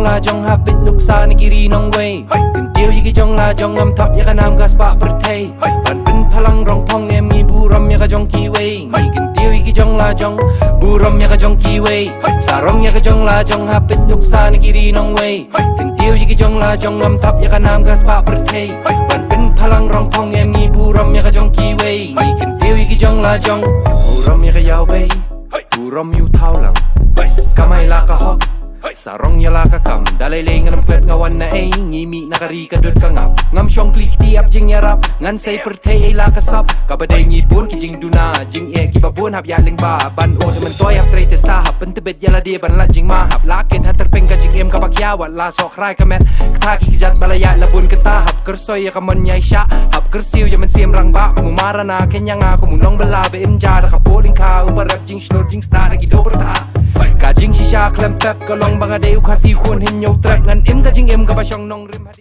la jong hapit luk sa ni kiri nong way kan tiêu yi ki jong la jong am thap ya ka nam gas pa per thei ban pin phalang rong phong em ngi bu ram ya ka jong ki way ngi kan tiêu yi ki jong la jong bu ram ya ka jong ki way sa rong ya ka jong la jong hapit luk sa ni kiri nong way kan tiêu yi ki jong la jong am thap ya ka nam gas pa per thei ban pin phalang rong phong em ngi bu ram ya ka jong ki way ngi kan tiêu yi ki jong la jong bu ram ya ka yaw bay bu ram yu thao lang kamay la ka hok sarong ya la ka kam dalay lay nga nampet nga wan na ay ngimi nakari ka dod ka ngap ngam syong klik ti ap jing yarap ngan say per tay ay la ka sap kabaday ngipon ki jing duna jing e ki babon hap ya ling ba ban o man toy hap tray testa hap pentebet ya la di ban la jing ma hap lakin hater peng ka jing em ka bakya wat la sok rai ka met thaki ki jat balaya labun ka ta hap kersoy ya ka man nyai sha hap kersiw ya man siem rang ba kumara na kenya nga kumunong bala be em ja ka poling ka ubarap jing snor jing star ki do berta ka jing shisha klem pep ka long banga deu khasi khun hin nyau trek ngan em ka jing em ka ba syong nong rim